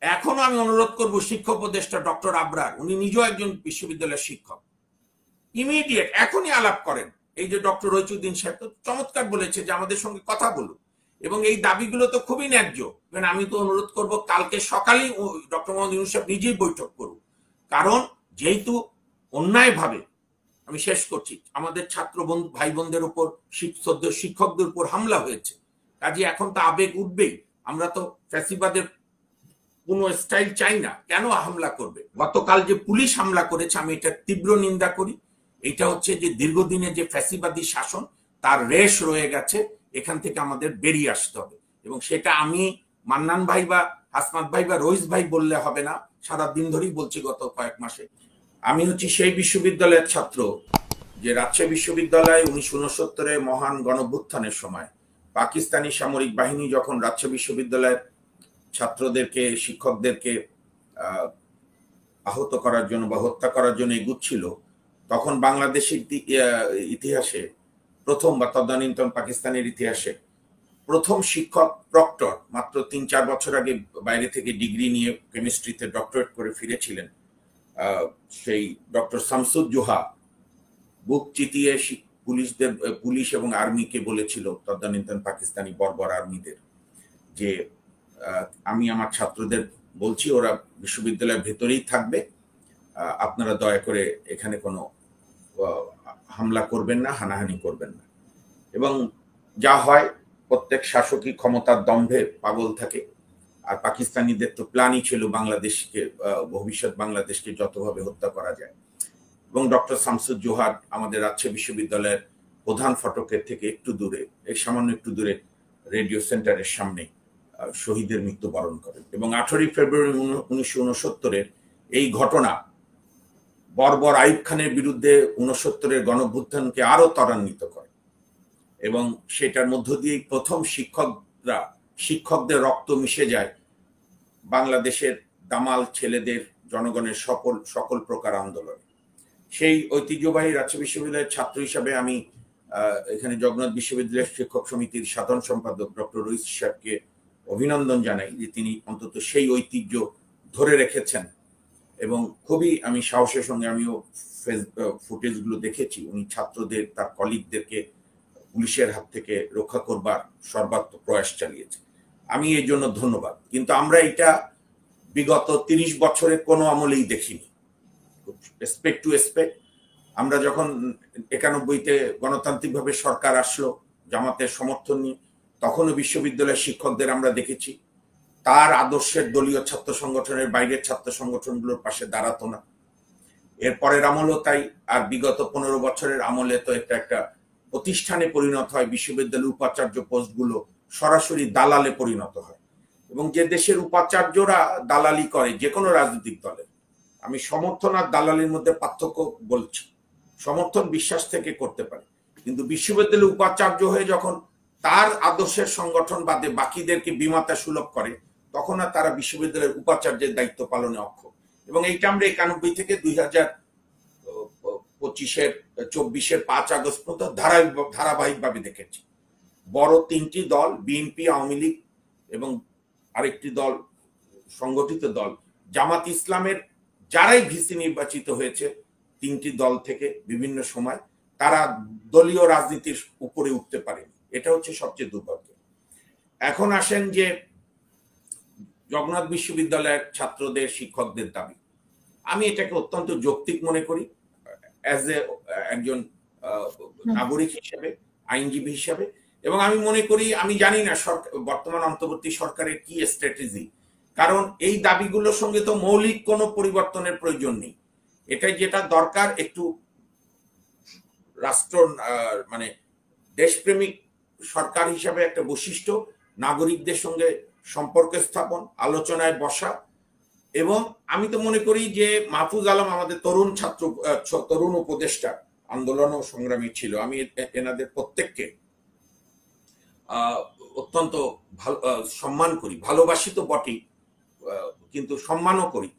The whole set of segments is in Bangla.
এখনো আমি অনুরোধ করব শিক্ষা উপদেষ্টা ডক্টর আবরার, উনি নিজেও একজন বিশ্ববিদ্যালয়ের শিক্ষক, ইমিডিয়েট এখনই আলাপ করেন। এই যে ডক্টর রইচুদ্দিন সাহেব তো চমৎকার বলেছে যে আমাদের সঙ্গে কথা বলুন, এবং এই দাবিগুলো তো খুবই ন্যায্য। আমি তো অনুরোধ করব কালকে সকালেই ডক্টর মোহাম্মদ ইউনূস সাহেব নিজেই বৈঠক করুন, কারণ যেহেতু অন্যায় ভাবে, আমি শেষ করছি, আমাদের ছাত্র বন্ধু ভাই বোনদের উপর, শিক্ষকদের উপর হামলা হয়েছে, কাজে এখন তো আবেগ উঠবেই। আমরা তো ফ্যাসিবাদের কোনো স্টাইল চাই না, কেন হামলা করবে? গতকাল যে পুলিশ হামলা করেছে আমি এটা তীব্র নিন্দা করি। এটা হচ্ছে যে দীর্ঘদিনের যে ফ্যাসিবাদী শাসন, তার রেশ রয়ে গেছে, এখান থেকে আমাদের বেরিয়ে আসতে হবে। এবং সেটা আমি মান্নান ভাই বা হাসনাত ভাই বা রইস ভাই বললে হবে না, সারা দিন ধরেই বলছি গত কয়েক মাসে। আমি হচ্ছি সেই বিশ্ববিদ্যালয়ের ছাত্র যে রাজশাহী বিশ্ববিদ্যালয়ে 1969 মহান গণঅভ্যুত্থানের সময় পাকিস্তানি সামরিক বাহিনী যখন রাজশাহী বিশ্ববিদ্যালয়ের ছাত্রদেরকে, শিক্ষকদেরকে আহত করার জন্য বা হত্যা করার জন্য এগুচ্ছিল, তখন বাংলাদেশের ইতিহাসে প্রথম, বা তদানীন্তন পাকিস্তানের ইতিহাসে প্রথম শিক্ষক প্রক্টর, মাত্র 3-4 বছর আগে বাইরে থেকে ডিগ্রি নিয়ে কেমিস্ট্রিতে ডক্টরেট করে ফিরেছিলেন, সেই ডক্টর শামসুজ্জোহা বুক চিতিয়ে পুলিশ এবং আর্মিকে বলেছিল, তদানীন্তন পাকিস্তানি বর্বর আর্মিদের, যে আমি আমার ছাত্রদের বলছি ওরা বিশ্ববিদ্যালয়ের ভেতরেই থাকবে, আপনারা দয়া করে এখানে কোনো হামলা করবেন না, হানাহানি করবেন না। এবং যা হয়, প্রত্যেক শাসকই ক্ষমতার দম্ভে পাগল থাকে, আর পাকিস্তানিদের তো প্ল্যানই ছিল বাংলাদেশকে, ভবিষ্যৎ বাংলাদেশকে যতভাবে হত্যা করা যায়। এবং ডক্টর শামসুজ্জোহা আমাদের রাজশাহী বিশ্ববিদ্যালয়ের প্রধান ফটকের থেকে একটু দূরে, এই সামান্য একটু দূরে রেডিও সেন্টারের সামনে শহীদের মৃত্যুবরণ করেন। এবং 18 ফেব্রুয়ারি 1969 এই ঘটনা বর্বর আইয়ুব খানের বিরুদ্ধে 69 গণঅভ্যুত্থানকে আরো ত্বরান্বিত করে, এবং সেটার মধ্য দিয়ে প্রথম শিক্ষকদের রক্ত মিশে যায় বাংলাদেশের দামাল ছেলেদের, জনগণের সকল প্রকার আন্দোলনে। সেই ঐতিহ্যবাহী রাজশাহী বিশ্ববিদ্যালয়ের ছাত্র হিসাবে আমি এখানে জগন্নাথ বিশ্ববিদ্যালয়ের শিক্ষক সমিতির সাধারণ সম্পাদক ডক্টর রইস সাহেবকে অভিনন্দন জানাই যে তিনি অন্তত সেই ঐতিহ্য ধরে রেখেছেন। এবং খুবই আমি সাহসের সঙ্গে, আমিও ফুটেজগুলো দেখেছি, উনি ছাত্রদের, তার কলিগদেরকে পুলিশের হাত থেকে রক্ষা করবার সর্বাত্মক প্রয়াস চালিয়েছে, আমি এই জন্য ধন্যবাদ। কিন্তু আমরা এটা বিগত 30 বছরের কোনো আমলেই দেখিনি। রেসপেক্ট টু রেসপেক্ট, আমরা যখন 91-তে গণতান্ত্রিকভাবে সরকার আসলো জামাতের সমর্থন নিয়ে, তখনও বিশ্ববিদ্যালয়ের শিক্ষকদের আমরা দেখেছি তার আদর্শের দলীয় ছাত্র সংগঠনের বাইরের ছাত্র সংগঠনগুলোর পাশে দাঁড়াতো না। এরপরের আমলও তাই, আর বিগত 15 বছরের আমলে তো এটা একটা প্রতিষ্ঠানে পরিণত হয়, বিশ্ববিদ্যালয়ের উপাচার্য পোস্টগুলো সরাসরি দালালে পরিণত হয়। এবং যে দেশের উপাচার্যরা দালালি করে যে কোনো রাজনৈতিক দলের, আমি সমর্থন আর দালালির মধ্যে পার্থক্য বলছি, সমর্থন বিশ্বাস থেকে করতে পারে, কিন্তু বিশ্ববিদ্যালয়ের উপাচার্য হয়ে যখন তার আদর্শের সংগঠন বাদে বাকিদেরকে বিমাতা সুলভ করে, তখন আর তারা বিশ্ববিদ্যালয়ের উপাচার্যের দায়িত্ব পালনে অক্ষম। এবং এইটা আমরা 91 থেকে 2025-24 5 আগস্ট পর্যন্ত ধারাবাহিকভাবে দেখেছি। বড় 3টি দল, বিএনপি, আওয়ামী লীগ এবং আরেকটি দল, সংগঠিত দল জামাত ইসলামের, যারাই ভিসি নির্বাচিত হয়েছে 3টি দল থেকে বিভিন্ন সময়, তারা দলীয় রাজনীতির উপরে উঠতে পারেনি। এটা হচ্ছে সবচেয়ে দুর্ভাগ্য। এখন আসেন যে জগন্নাথ বিশ্ববিদ্যালয়ের ছাত্রদের, শিক্ষকদের দাবি, আমি এটাকে অত্যন্ত যৌক্তিক মনে করি, অ্যাজ একজন নাগরিক হিসেবে, আইনজীবী হিসেবে। এবং আমি মনে করি, আমি জানি না বর্তমান অন্তর্বর্তী সরকারের কি স্ট্র্যাটেজি, কারণ এই দাবিগুলোর সঙ্গে তো মৌলিক কোনো পরিবর্তনের প্রয়োজন নেই। এটাই যেটা দরকার, একটু রাষ্ট্র, মানে দেশপ্রেমিক সরকার হিসাবে একটা বৈশিষ্ট্য, নাগরিকদের সঙ্গে সম্পর্ক স্থাপন, আলোচনায় বসা। এবং আমি তো মনে করি যে মাহফুজ আলম আমাদের তরুণ উপদেষ্টা, আন্দোলন ও সংগ্রামী ছিল, আমি এনাদের প্রত্যেককে অত্যন্ত সম্মান করি, ভালোবাসি তো বটেই, কিন্তু সম্মানও করি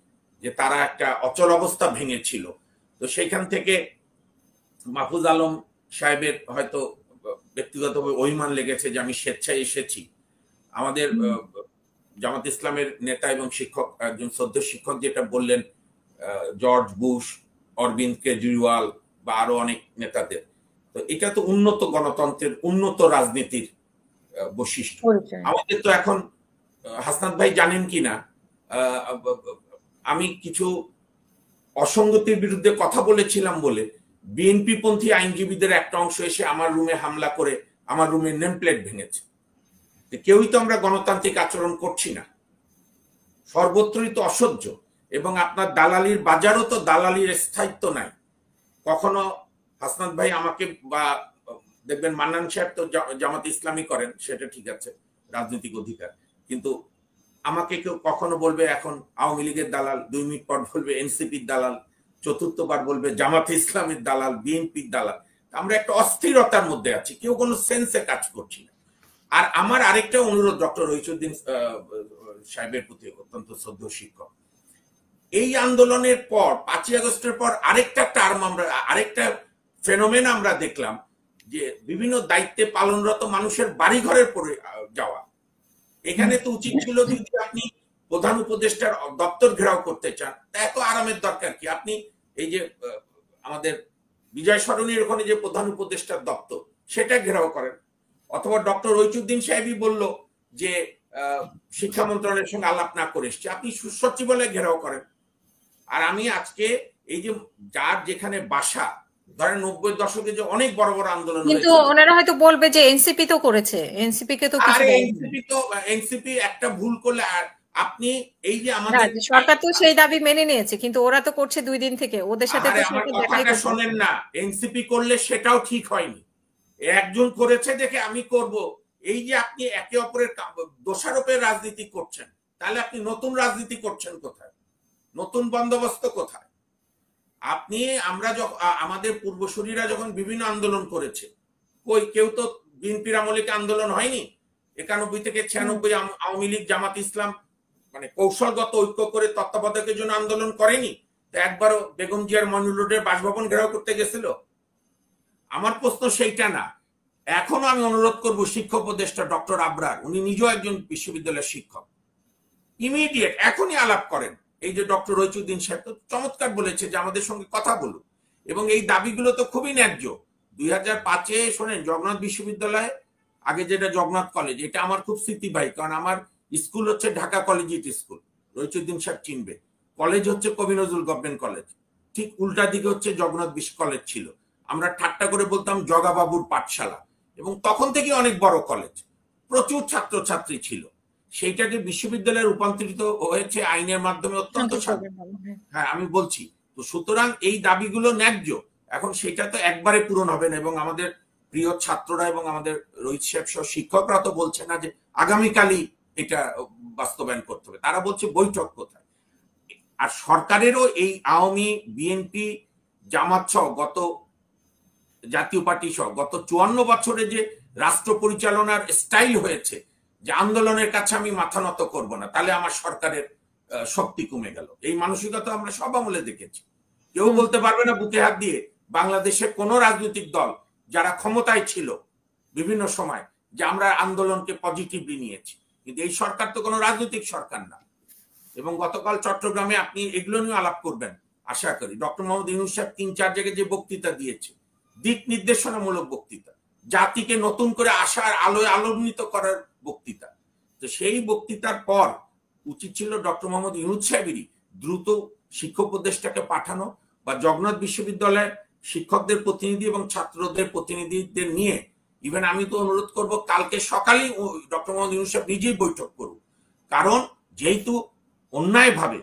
যে তারা একটা অচল অবস্থা ভেঙেছিল। তো সেইখান থেকে মাহফুজ আলম সাহেবের হয়তো ব্যক্তিগতভাবে অভিমান লেগেছে যে আমি স্বেচ্ছায় এসেছি। আমাদের জামাত ইসলামের নেতা এবং শিক্ষক, একজন সদ্য শিক্ষক যেটা বললেন, জর্জ বুশ, অরবিন্দ কেজরিওয়াল বা আরো অনেক নেতাদের, তো এটা তো উন্নত গণতন্ত্রের, উন্নত রাজনীতির বৈশিষ্ট্য। আমাদের তো এখন হাসনাত ভাই জানেন কিনা, আমি কিছু অসঙ্গতির বিরুদ্ধে কথা বলেছিলাম বলে বিএনপি পন্থী আইনজীবীদের একটা অংশ এসে আমার রুমে হামলা করে আমার রুমের নেম প্লেট ভেঙেছে। কেউই তো আমরা গণতান্ত্রিক আচরণ করছি না, সর্বত্রই তো অসহ্য। এবং আপনার দালালির বাজারও তো দালালির স্থায়িত্ব নাই। কখনো হাসনাত ভাই আমাকে, বা দেখবেন মান্নান সাহেব তো জামাত ইসলামী করেন, সেটা ঠিক আছে, রাজনৈতিক অধিকার, কিন্তু আমাকে কেউ কখনো বলবে এখন আওয়ামী লীগের দালাল, 2 মিনিট পর বলবে এনসিপির দালাল, চতুর্থবার বলবে জামাত ইসলামের দালাল, বিএনপির দালাল। আমরা একটা অস্থিরতার মধ্যে আছি, কেউ কোনো সেন্সে কাজ করছি না। আর আমার আরেকটা অনুরোধ ডক্টর রইচুদ্দিন সাহেবের প্রতি, অত্যন্ত শ্রদ্ধেয় শিক্ষক, এই আন্দোলনের পর 5ই আগস্টের পর আরেকটা টার্ম আমরা, আরেকটা ফেনোমেন আমরা দেখলাম, যে বিভিন্ন দায়িত্বে পালনরত মানুষের বাড়িঘরের পরে যাওয়া। এখানে তো উচিত ছিল যদি আপনি প্রধান উপদেষ্টার দপ্তর ঘেরাও করতে চান, তা এত আরামের দরকার কি? আপনি এই যে আমাদের বিজয় সরণির ওখানে যে প্রধান উপদেষ্টার দপ্তর, সেটা ঘেরাও করেন। অথবা ডক্টর রইচুদ্দিন সাহেবই বলল যে শিক্ষা মন্ত্রণালয়ের সঙ্গে আলাপ না করে এসছে, আপনি সচিবালয়ে ঘেরাও করেন। আর আমি আজকে এই যে যার যেখানে বাসা, ধরেন 90-এর দশকে যে অনেক বড় বড় আন্দোলন, কিন্তু ওনারা হয়তো বলবে যে এনসিপি তো করেছে, এনসিপি কে তো কিছু এনসিপি একটা ভুল করলে, আর আপনি এই যে আমাদের সরকার তো সেই দাবি মেনে নিয়েছে, কিন্তু ওরা তো করছে 2 দিন থেকে, ওদের সাথে তো কথাটা শোনেন না, এনসিপি করলে সেটাও ঠিক হয়নি। একজন করেছে দেখে আমি করব, এই যে আপনি একে অপরের দোষারোপের রাজনীতি করছেন, তাহলে আপনি নতুন রাজনীতি করছেন কোথায়? নতুন বন্দোবস্ত কোথায়? আপনি, আমরা যখন, আমাদের পূর্বসূরীরা যখন বিভিন্ন আন্দোলন করেছে, কই কেউ তো বিএনপির আমলে আন্দোলন হয়নি? 91 থেকে 96 আওয়ামী লীগ জামাত ইসলাম মানে কৌশলগত ঐক্য করে তত্ত্বাবধায়কের জন্য আন্দোলন করেনি? তো একবারও বেগম জিয়ার মইনুল রোডের বাসভবন ঘেরাও করতে গেছিল? আমার প্রশ্ন সেইটা না। এখনো আমি অনুরোধ করব শিক্ষা উপদেষ্টা ডক্টর আবরার, উনি নিজেও একজন বিশ্ববিদ্যালয়ের শিক্ষক, ইমিডিয়েট এখনই আলাপ করেন। এই যে ডক্টর রইচুদ্দিন সাহেব তো চমৎকার বলেছে যে আমাদের সঙ্গে কথা বলুন, এবং এই দাবিগুলো তো খুবই ন্যায্য। 2005-এ শোনেন, জগন্নাথ বিশ্ববিদ্যালয়ে, আগে যেটা জগন্নাথ কলেজ, এটা আমার খুব স্মৃতিবাহী, কারণ আমার স্কুল হচ্ছে ঢাকা কলেজিয়েট স্কুল, রইচুদ্দিন সাহেব চিনবে। কলেজ হচ্ছে কবি নজরুল গভর্নমেন্ট কলেজ, ঠিক উল্টা দিকে হচ্ছে জগন্নাথ বিশ্ব কলেজ ছিল। আমরা ঠাট্টা করে বলতাম জগাবাবুর পাঠশালা, এবং তখন থেকে অনেক বড় কলেজ, প্রচুর ছাত্রছাত্রী ছিল। সেইটাকে বিশ্ববিদ্যালয়ে রূপান্তরিত হয়েছে আইনের মাধ্যমে, অত্যন্ত। হ্যাঁ, আমি বলছি তো, সুতরাং এই দাবিগুলো ন্যায্য। এখন সেটা তো একবারে পূরণ হবে না, এবং আমাদের প্রিয় ছাত্ররা এবং আমাদের রোহিত সাহেব সহ শিক্ষকরা তো বলছে না যে আগামীকালই এটা বাস্তবায়ন করতে হবে, তারা বলছে বৈঠক কোথায়। আর সরকারেরও এই আওয়ামী, বিএনপি, জামাত সহ, গত জাতীয় পার্টি সহ গত 54 বছরে যে রাষ্ট্র পরিচালনার স্টাইল হয়েছে, যে আন্দোলনের কাছে আমি মাথা নত করব না, তাহলে আমার সরকারের শক্তি কমে গেল, এই মানসিকতা আমরা সব আমলে দেখেছি। কেউ বলতে পারবে না বুকে হাত দিয়ে বাংলাদেশের কোন রাজনৈতিক দল যারা ক্ষমতায় ছিল বিভিন্ন সময় যে আমরা আন্দোলনকে পজিটিভলি নিয়েছি, কিন্তু এই সরকার তো কোনো রাজনৈতিক সরকার না। এবং গতকাল চট্টগ্রামে আপনি এগুলো নিয়ে আলাপ করবেন আশা করি। ডক্টর মোহাম্মদ ইউনূস সাহেব 3-4 জায়গায় যে বক্তৃতা দিয়েছে, দিক নির্দেশনামূলক বক্তৃতা, জাতিকে নতুন করে আশার আলোয় আলোড়িত করার বক্তৃতা, তো সেই বক্তৃতার পর উচিত ছিল ডক্টর মোহাম্মদ ইউনূস সাহেবেরই দ্রুত শিক্ষা উপদেষ্টাকে পাঠানো, বা জগন্নাথ বিশ্ববিদ্যালয়ের শিক্ষকদের প্রতিনিধি এবং ছাত্রদের প্রতিনিধিদের নিয়ে, ইভেন আমি তো অনুরোধ করব কালকে সকালেই ডক্টর মোহাম্মদ ইউনূস সাহেব নিজেই বৈঠক করুন। কারণ যেহেতু অন্যায়ভাবে,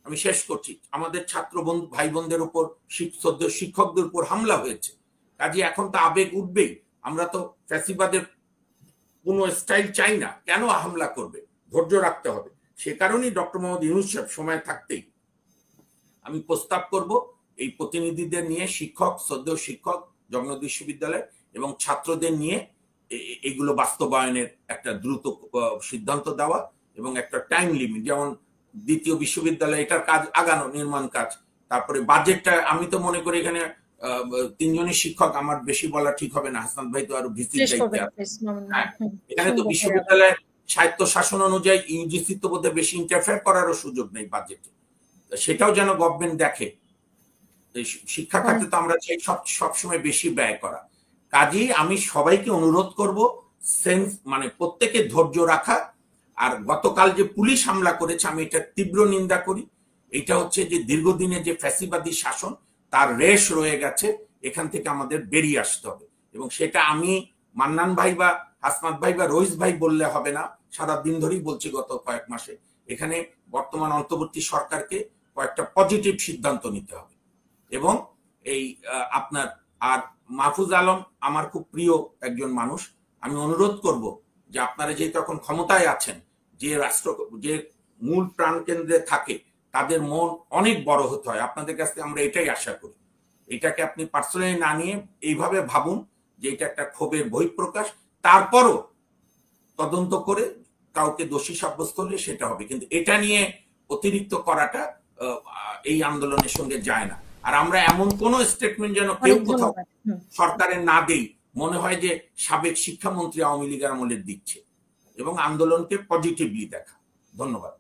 আমি শেষ করছি, আমাদের ছাত্র বন্ধু ভাই বোনদের উপর, শিক্ষকদের উপর হামলা হয়েছে, কাজে এখন তো আবেগ উঠবেই। আমরা তো ফ্যাসিবাদের কোন স্টাইল চাই না, কেন হামলা করবে? ধৈর্য রাখতে হবে। সে কারণেই ডক্টর মোহাম্মদ ইউনূস সাহেব সময় থাকতেই আমি প্রস্তাব করব এই প্রতিনিধিদের নিয়ে, শিক্ষক, শ্রদ্ধেয় শিক্ষক জগন্নাথ বিশ্ববিদ্যালয় এবং ছাত্রদের নিয়ে এগুলো বাস্তবায়নের একটা দ্রুত সিদ্ধান্ত দেওয়া, এবং একটা টাইম লিমিট, যেমন দ্বিতীয় বিশ্ববিদ্যালয়, এটার কাজ আগানো, নির্মাণ কাজ, তারপরে বাজেটটা। আমি তো মনে করি এখানে 3 জনের শিক্ষক, আমার বেশি বলা ঠিক হবে না, হাসান ভাই তো আরো ভিসির দায়িত্বে আছে। এখানে তো বিশ্ববিদ্যালয়ের স্বায়ত্তশাসন অনুযায়ী ইউজিসি তো বোধহয় বেশি ইন্টারফেয়ার করারও সুযোগ নেই বাজেটে, সেটাও যেন গভর্নমেন্ট দেখে। শিক্ষা খাতে তো আমরা চাই সবসময় বেশি ব্যয় করা। কাজেই আমি সবাইকে অনুরোধ করব সেন্স মানে প্রত্যেকে ধৈর্য রাখা। আর গতকাল যে পুলিশ হামলা করেছে আমি এটা তীব্র নিন্দা করি। এটা হচ্ছে যে দীর্ঘদিনের যে ফ্যাসিবাদী শাসন তার রেশ রয়ে গেছে, এখান থেকে আমাদের বেরিয়ে আসতে হবে। এবং সেটা আমি মান্নান ভাই বা হাসনাত ভাই বা রইস ভাই বললে হবে না, সারাদিন ধরেই বলছি গত কয়েক মাসে। এখানে বর্তমান অন্তর্বর্তী সরকারকে কয়েকটা পজিটিভ সিদ্ধান্ত নিতে হবে। এবং এই আপনার আর মাহফুজ আলম আমার খুব প্রিয় একজন মানুষ, আমি অনুরোধ করব যে আপনারা যেহেতু এখন ক্ষমতায় আছেন, যে মূল প্রাণ কেন্দ্রে থাকে তাদের মন অনেক বড় হতে হয়, আপনাদের কাছ থেকে আমরা এটাই আশা করি। এটাকে আপনি পার্সোনালি না নিয়ে এইভাবে ভাবুন যে এটা একটা ক্ষোভের বহিঃপ্রকাশ, তারপরও তদন্ত করে কাউকে দোষী সাব্যস্ত হলে সেটা হবে, কিন্তু এটা নিয়ে অতিরিক্ত করাটা এই আন্দোলনের সঙ্গে যায় না। আর আমরা এমন কোন স্টেটমেন্ট যেন কেউ কোথাও সরকারের না দেই মনে হয় যে সাবেক শিক্ষামন্ত্রী আওয়ামী লীগের আমলের দিচ্ছে, এবং আন্দোলনকে পজিটিভলি দেখা। ধন্যবাদ।